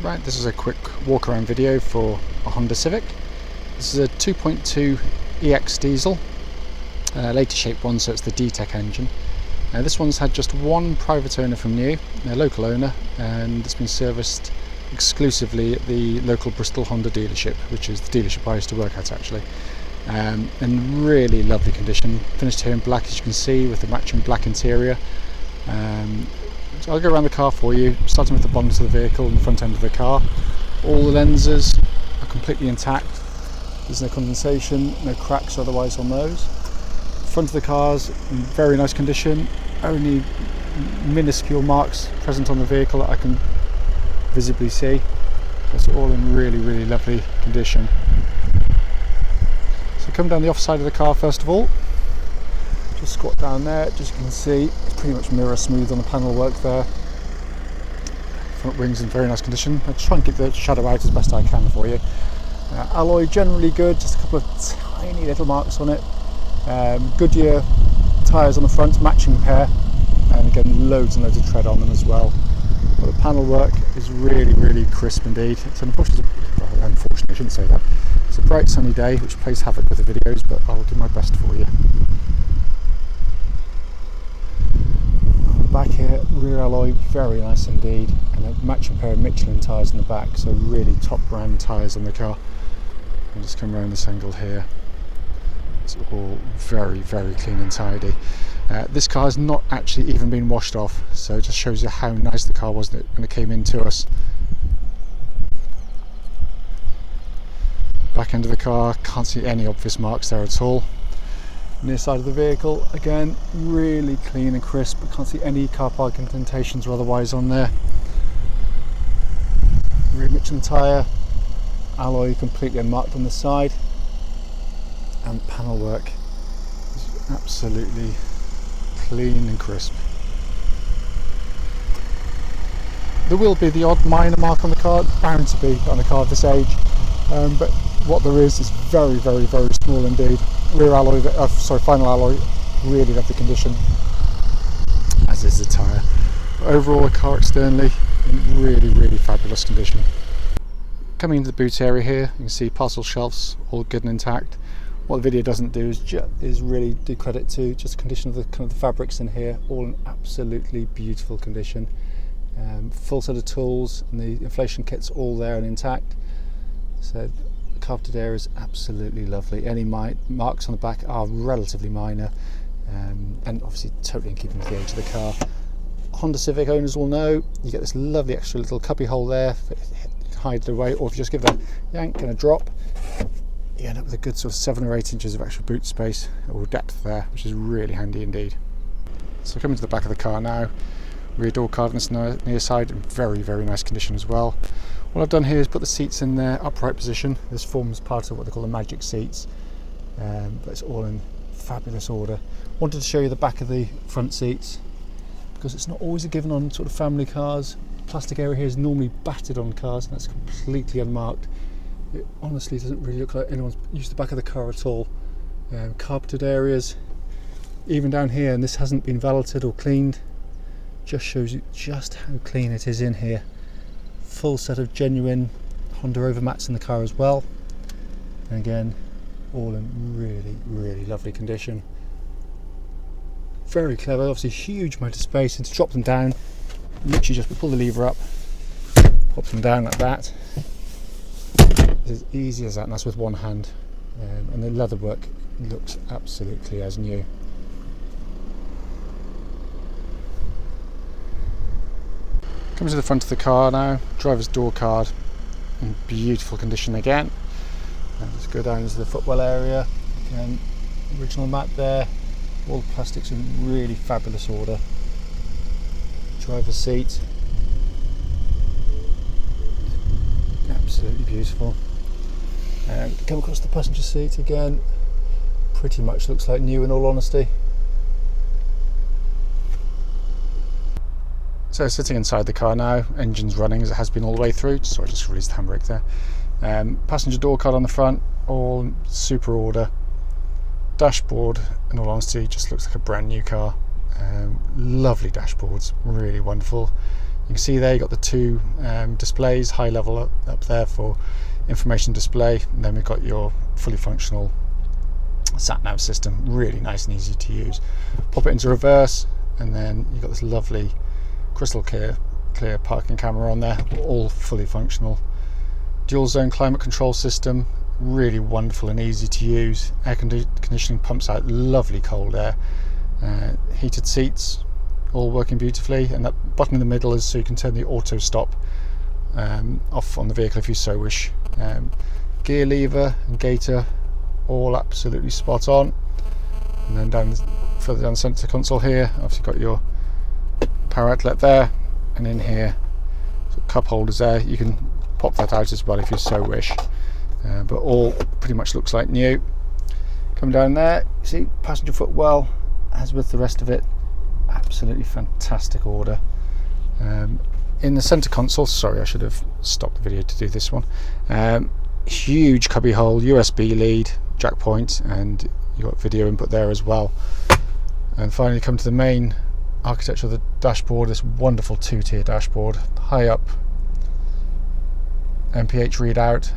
Right, this is a quick walk around video for a Honda Civic. This is a 2.2 EX diesel, later shaped one, so it's the DTEC engine. This one's had just one private owner from new, a local owner, and it's been serviced exclusively at the local Bristol Honda dealership, which is the dealership I used to work at actually. In really lovely condition, finished here in black as you can see with the matching black interior. So I'll go around the car for you, starting with the bonnet of the vehicle and the front end of the car. All the lenses are completely intact, there's no condensation, no cracks otherwise on those. Front of the car's in very nice condition, only minuscule marks present on the vehicle that I can visibly see. It's all in really lovely condition. So come down the off side of the car first of all. Just squat down there, just you can see it's pretty much mirror smooth on the panel work there. Front wings in very nice condition. I'll try and keep the shadow out as best I can for you. Alloy generally good, just a couple of tiny little marks on it. Goodyear tyres on the front, matching pair, and again loads and loads of tread on them as well. But the panel work is really crisp indeed. It's unfortunately I shouldn't say that. It's a bright sunny day which plays havoc with the videos, but I'll do my best for you. Back here, rear alloy, very nice indeed, and a matching pair of Michelin tyres in the back, so really top brand tyres on the car. I'll just come around this angle here. It's all very clean and tidy. This car has not actually even been washed off, so it just shows you how nice the car was when it came into us. Back end of the car, can't see any obvious marks there at all. Near side of the vehicle, again, really clean and crisp, but can't see any car park indentations or otherwise on there. Rear Michelin tyre, alloy completely unmarked on the side, and panel work is absolutely clean and crisp. There will be the odd minor mark on the car, bound to be on a car of this age, but what there is very small indeed. Rear alloy, final alloy, really lovely condition, as is the tyre. Overall, the car externally in really fabulous condition. Coming into the boot area here, you can see parcel shelves all good and intact. What the video doesn't do is really do credit to just the condition of the fabrics in here, all in absolutely beautiful condition. Full set of tools and the inflation kit's all there and intact. So the carpeted area is absolutely lovely. Any marks on the back are relatively minor, and obviously totally in keeping with the age of the car. Honda Civic owners will know you get this lovely extra little cubby hole there, hide it away, or if you just give it a yank and a drop, you end up with a good sort of 7 or 8 inches of extra boot space or depth there, which is really handy indeed. So coming to the back of the car now, rear door card on this near side in very nice condition as well. What I've done here is put the seats in their upright position. This forms part of what they call the magic seats, but it's all in fabulous order. Wanted to show you the back of the front seats because it's not always a given on sort of family cars. The plastic area here is normally battered on cars and that's completely unmarked. It honestly doesn't really look like anyone's used the back of the car at all. Carpeted areas, even down here, and this hasn't been valeted or cleaned, just shows you just how clean it is in here. Full set of genuine Honda overmats in the car as well, and again all in really lovely condition. Very clever, obviously huge amount of space, and to drop them down, literally just pull the lever up, pop them down like that. It's as easy as that, and that's with one hand, and the leatherwork looks absolutely as new. Coming to the front of the car now, driver's door card in beautiful condition again. And just go down into the footwell area, again original mat there, all the plastics in really fabulous order. Driver's seat, absolutely beautiful. Come across the passenger seat again, pretty much looks like new in all honesty. So sitting inside the car now, engine's running as it has been all the way through. Sorry, I just released the handbrake there. Passenger door card on the front, all in super order. Dashboard, in all honesty, just looks like a brand new car. Lovely dashboards, really wonderful. You can see there you've got the two displays, high level up there for information display, and then we've got your fully functional sat nav system, really nice and easy to use. Pop it into reverse, and then you've got this lovely crystal clear parking camera on there, all fully functional. Dual zone climate control system, really wonderful and easy to use. Air conditioning pumps out lovely cold air. Heated seats, all working beautifully, and that button in the middle is so you can turn the auto stop off on the vehicle if you so wish. Gear lever and gator, all absolutely spot on. And then further down the centre console here, obviously got your power outlet there, and in here, cup holders there. You can pop that out as well if you so wish. But all pretty much looks like new. Coming down there, you see passenger footwell, as with the rest of it, absolutely fantastic order. In the centre console, sorry, I should have stopped the video to do this one. Huge cubby hole, USB lead, jack point, and you've got video input there as well. And finally come to the main architecture of the dashboard, this wonderful two-tier dashboard. High up MPH readout,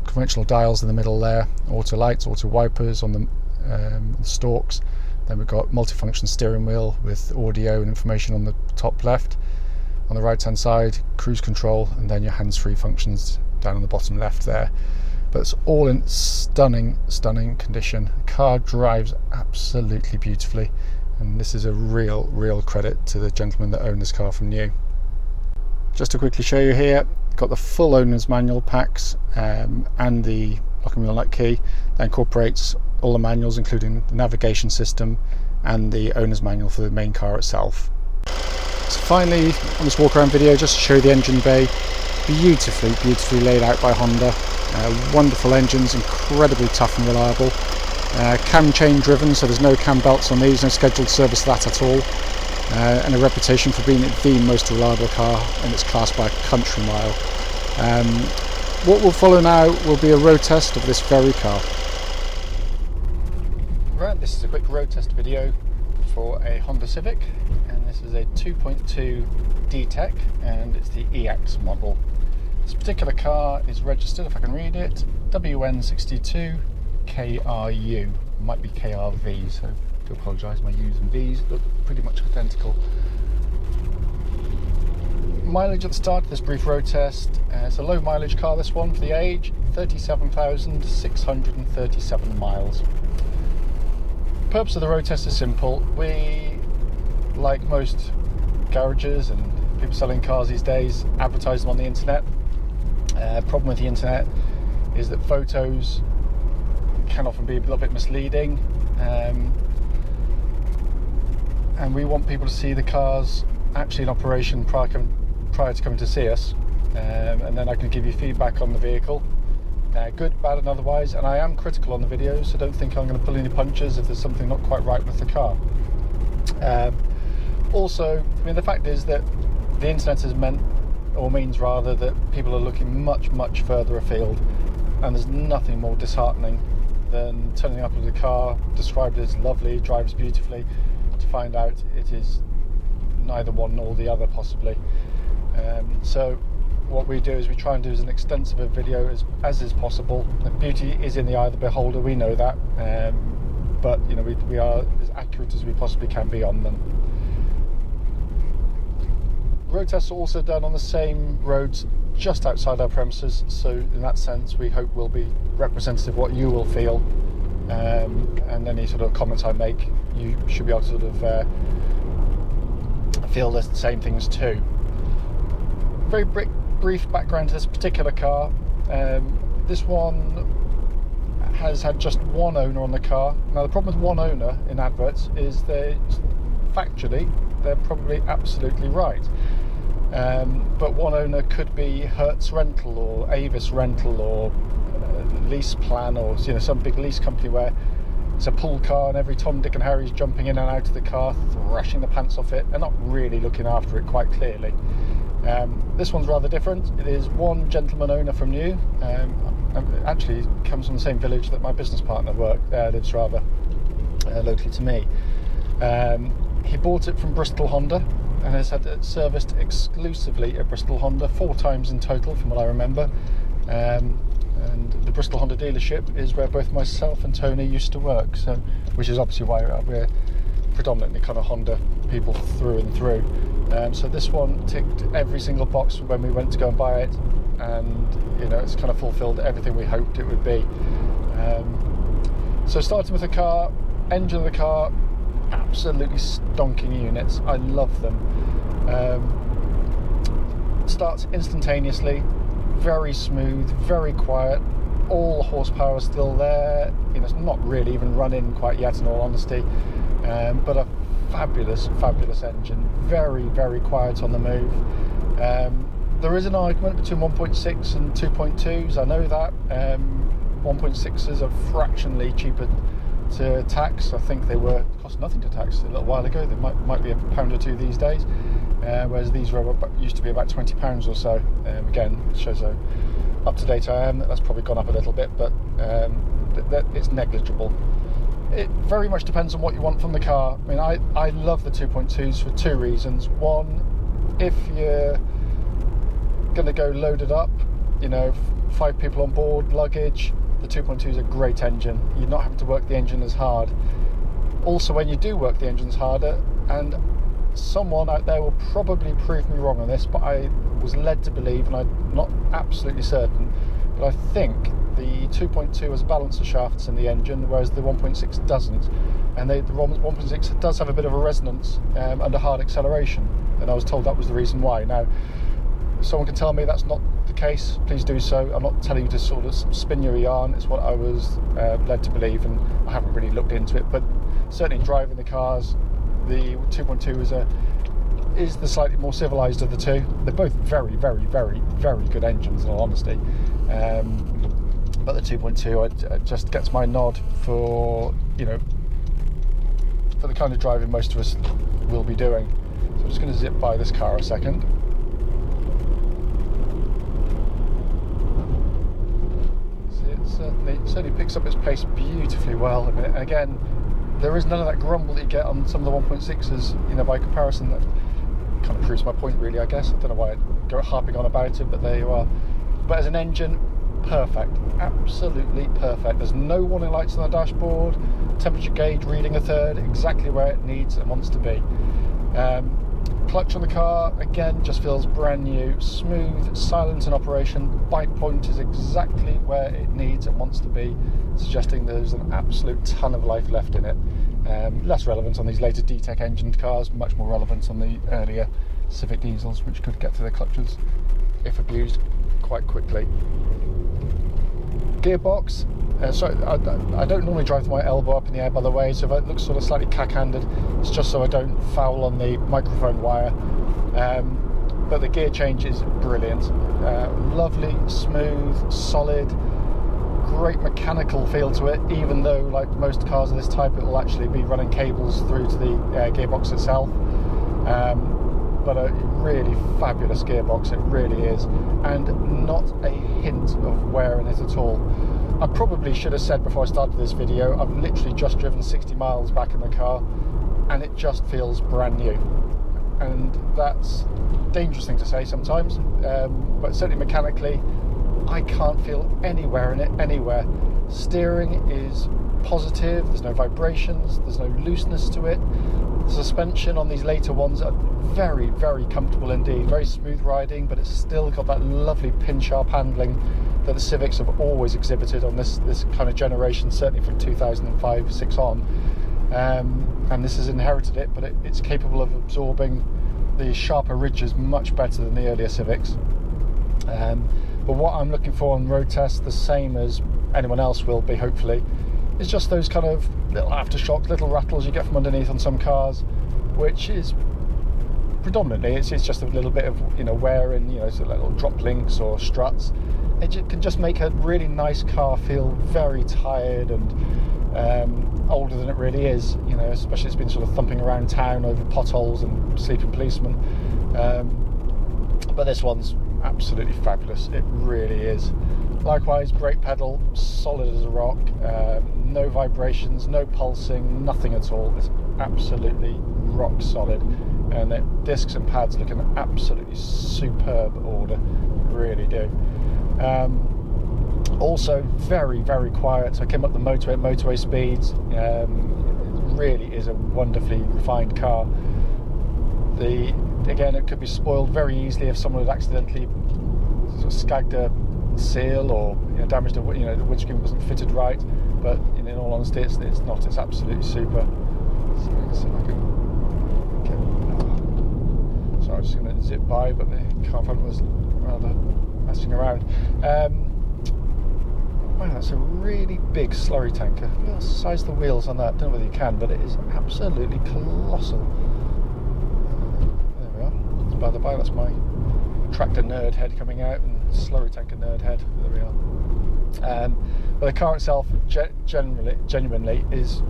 conventional dials in the middle there, auto lights, auto wipers on the stalks. Then we've got multifunction steering wheel with audio and information on the top left. On the right hand side, cruise control, and then your hands-free functions down on the bottom left there. But it's all in stunning condition. The car drives absolutely beautifully, and this is a real credit to the gentleman that owned this car from new. Just to quickly show you here, got the full owner's manual packs and the lock and wheel nut key that incorporates all the manuals, including the navigation system and the owner's manual for the main car itself. So finally, on this walk around video, just to show you the engine bay, beautifully laid out by Honda. Wonderful engines, incredibly tough and reliable. Cam chain driven, so there's no cam belts on these, no scheduled service of that at all. And a reputation for being the most reliable car in its class by a country mile. What will follow now will be a road test of this very car. Right, this is a quick road test video for a Honda Civic, and this is a 2.2 DTEC, and it's the EX model. This particular car is registered, if I can read it, WN62KRV. Might be KRV, so I do apologise, my U's and V's look pretty much identical. Mileage at the start of this brief road test, it's a low mileage car, this one, for the age, 37,637 miles. The purpose of the road test is simple. We, like most garages and people selling cars these days, advertise them on the internet. Problem with the internet is that photos can often be a little bit misleading, and we want people to see the cars actually in operation prior to coming to see us, and then I can give you feedback on the vehicle, good, bad and otherwise. And I am critical on the videos, so don't think I'm going to pull any punches if there's something not quite right with the car. Also, I mean, the fact is that the internet has means rather that people are looking much further afield, and there's nothing more disheartening than turning up with a car described as lovely, drives beautifully, to find out it is neither one nor the other possibly. So what we do is we try and do as an extensive a video as is possible. The beauty is in the eye of the beholder, we know that, but you know, we are as accurate as we possibly can be on them. Road tests are also done on the same roads just outside our premises, so in that sense we hope will be representative of what you will feel, and any sort of comments I make, you should be able to sort of feel the same things too. Very brief background to this particular car. This one has had just one owner on the car. Now the problem with one owner in adverts is they're probably absolutely right. But one owner could be Hertz Rental or Avis Rental or Lease Plan, or some big lease company where it's a pool car and every Tom, Dick and Harry is jumping in and out of the car, thrashing the pants off it, and not really looking after it quite clearly. This one's rather different. It is one gentleman owner from new. Actually comes from the same village that my business partner lives rather locally to me. He bought it from Bristol Honda, and has had it serviced exclusively at Bristol Honda 4 times in total, from what I remember. And the Bristol Honda dealership is where both myself and Tony used to work, so which is obviously why we're predominantly kind of Honda people through and through. So this one ticked every single box when we went to go and buy it, and you know, it's kind of fulfilled everything we hoped it would be. So starting with the car, engine of the car, absolutely stonking units. I love them. Starts instantaneously, very smooth, very quiet. All the horsepower is still there. You know, it's not really even running quite yet, in all honesty. But a fabulous engine. Very, very quiet on the move. There is an argument between 1.6 and 2.2s. I know that. 1.6s are fractionally cheaper to tax. I think they cost nothing to tax a little while ago. They might be £1 or £2 these days, whereas these used to be about £20 or so. Again, it shows how up to date I am. That's probably gone up a little bit, but it's negligible. It very much depends on what you want from the car. I mean, I love the 2.2s for 2 reasons. One, if you're going to go loaded up, you know, 5 people on board, luggage, the 2.2 is a great engine. You're not having to work the engine as hard. Also, when you do work the engines harder, and someone out there will probably prove me wrong on this, but I was led to believe, and I'm not absolutely certain, but I think the 2.2 has a balance of shafts in the engine, whereas the 1.6 doesn't. And the 1.6 does have a bit of a resonance under hard acceleration, and I was told that was the reason why. Now, if someone can tell me that's not the case, please do so. I'm not telling you to sort of spin your yarn. It's what I was led to believe, and I haven't really looked into it. But certainly driving the cars, the 2.2 is the slightly more civilised of the two. They're both very, very, very, very good engines, in all honesty. But the 2.2 just gets my nod for, you know, for the kind of driving most of us will be doing. So I'm just going to zip by this car a second. It certainly picks up its pace beautifully well. I mean, again, there is none of that grumble that you get on some of the 1.6s, you know, by comparison. That kind of proves my point, really, I guess. I don't know why I go harping on about it, but there you are. But as an engine, perfect, absolutely perfect. There's no warning lights on the dashboard, temperature gauge reading a third, exactly where it needs and wants to be. Clutch on the car, again, just feels brand new, smooth, silent in operation. Bite point is exactly where it needs and wants to be, suggesting there's an absolute ton of life left in it. Less relevant on these later DTEC engined cars, much more relevant on the earlier Civic diesels, which could get to their clutches, if abused, quite quickly. Gearbox, sorry, I don't normally drive with my elbow up in the air, by the way, so if it looks sort of slightly cack-handed, it's just so I don't foul on the microphone wire. But the gear change is brilliant. Lovely, smooth, solid, great mechanical feel to it, even though, like most cars of this type, it will actually be running cables through to the gearbox itself. But a really fabulous gearbox, it really is, and not a hint of wear in it at all. I probably should have said before I started this video, I've literally just driven 60 miles back in the car, and it just feels brand new. And that's a dangerous thing to say sometimes, but certainly mechanically, I can't feel any wear in it anywhere. Steering is positive, there's no vibrations, there's no looseness to it. The suspension on these later ones are very, very comfortable indeed, very smooth riding, but it's still got that lovely pin sharp handling that the Civics have always exhibited on this kind of generation, certainly from 2005-6 on. And this has inherited it, but it's capable of absorbing the sharper ridges much better than the earlier Civics. But what I'm looking for on road tests, the same as anyone else will be hopefully, is just those kind of little aftershocks, little rattles you get from underneath on some cars, which is predominantly it's just a little bit of, you know, wear in, you know, so little drop links or struts. It can just make a really nice car feel very tired and older than it really is, you know, especially it's been sort of thumping around town over potholes and sleeping policemen. But this one's absolutely fabulous, it really is. Likewise, brake pedal, solid as a rock, no vibrations, no pulsing, nothing at all. It's absolutely rock solid. and the discs and pads look an absolutely superb order, really do. Also very, very quiet. So I came up the motorway at motorway speeds. It really is a wonderfully refined car. Again, it could be spoiled very easily if someone had accidentally sort of skagged a seal, or damaged the windscreen wasn't fitted right. But in all honesty, it's not. It's absolutely super. So let's see if I can get. Sorry, I was just going to zip by, but the car front was rather messing around. Wow, that's a really big slurry tanker. Look at the size of the wheels on that. I don't know whether you can, but it is absolutely colossal. There we are. By the by, that's my tractor nerd head coming out, and slurry tanker nerd head. There we are. But the car itself genuinely is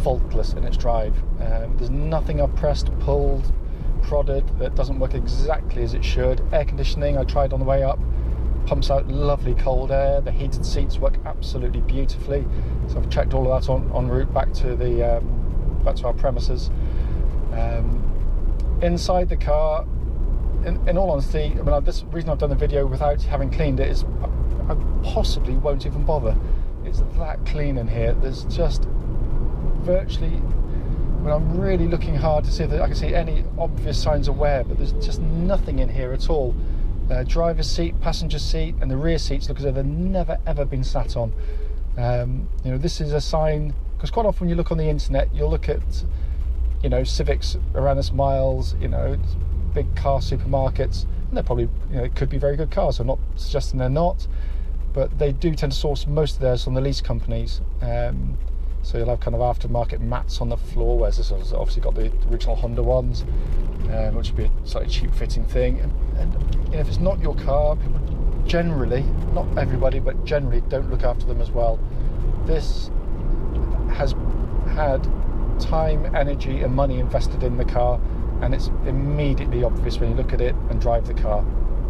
faultless in its drive. There's nothing I've pressed, pulled, prodded that doesn't work exactly as it should. Air conditioning I tried on the way up, pumps out lovely cold air. The heated seats work absolutely beautifully. So I've checked all of that en route back to our premises. Inside the car, in all honesty, I mean, this reason I've done the video without having cleaned it is I possibly won't even bother. It's that clean in here. There's just virtually, when I'm really looking hard to see if I can see any obvious signs of wear, but there's just nothing in here at all. Driver's seat, passenger seat, and the rear seats look as though they've never ever been sat on. This is a sign, because quite often when you look on the internet, you'll look at Civics around this miles, big car supermarkets, and they're probably it could be very good cars. I'm not suggesting they're not, but they do tend to source most of theirs from the lease companies. So you'll have kind of aftermarket mats on the floor, whereas this has obviously got the original Honda ones, which would be a slightly cheap fitting thing. And if it's not your car, people generally, not everybody, but generally don't look after them as well. This has had time, energy and money invested in the car, and it's immediately obvious when you look at it and drive the car.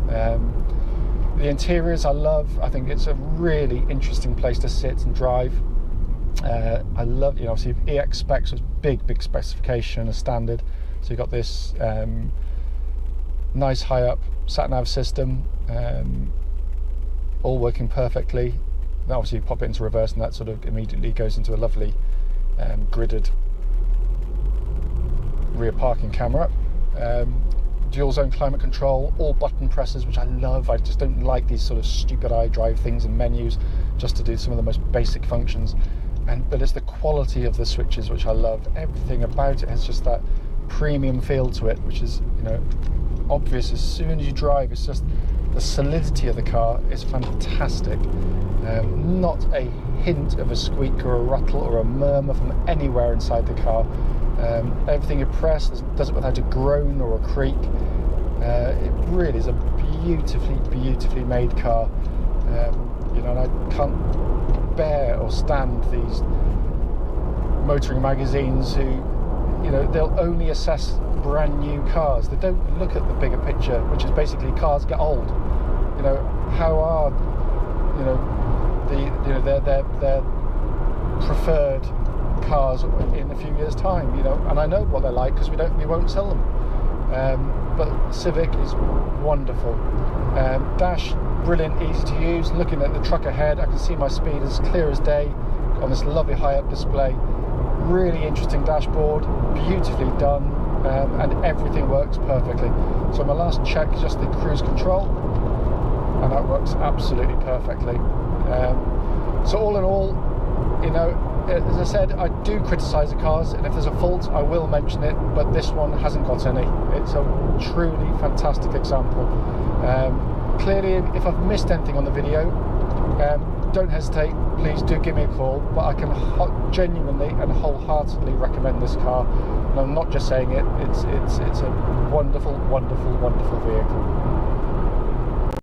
The interiors I love. I think it's a really interesting place to sit and drive. I love, obviously EX specs was big specification as standard. So you've got this nice high up sat-nav system, all working perfectly. Then obviously you pop it into reverse and that sort of immediately goes into a lovely gridded rear parking camera. Dual zone climate control, all button presses, which I love. I just don't like these sort of stupid iDrive things and menus just to do some of the most basic functions. But it's the quality of the switches which I love. Everything about it has just that premium feel to it, which is obvious as soon as you drive. It's just the solidity of the car is fantastic. Not a hint of a squeak or a rattle or a murmur from anywhere inside the car. Everything you press does it without a groan or a creak. It really is a beautifully made car. And I can't bear or stand these motoring magazines who, they'll only assess brand new cars. They don't look at the bigger picture, which is basically cars get old. How are their preferred cars in a few years' time? And I know what they're like because we won't sell them. But Civic is wonderful. Dash, brilliant, easy to use. Looking at the truck ahead, I can see my speed as clear as day on this lovely high-up display. Really interesting dashboard, beautifully done, and everything works perfectly. So my last check is just the cruise control, and that works absolutely perfectly. So all in all, as I said, I do criticise the cars, and if there's a fault I will mention it, but this one hasn't got any. It's a truly fantastic example. Clearly, if I've missed anything on the video, don't hesitate, please do give me a call, but I can genuinely and wholeheartedly recommend this car, and I'm not just saying it, it's a wonderful vehicle.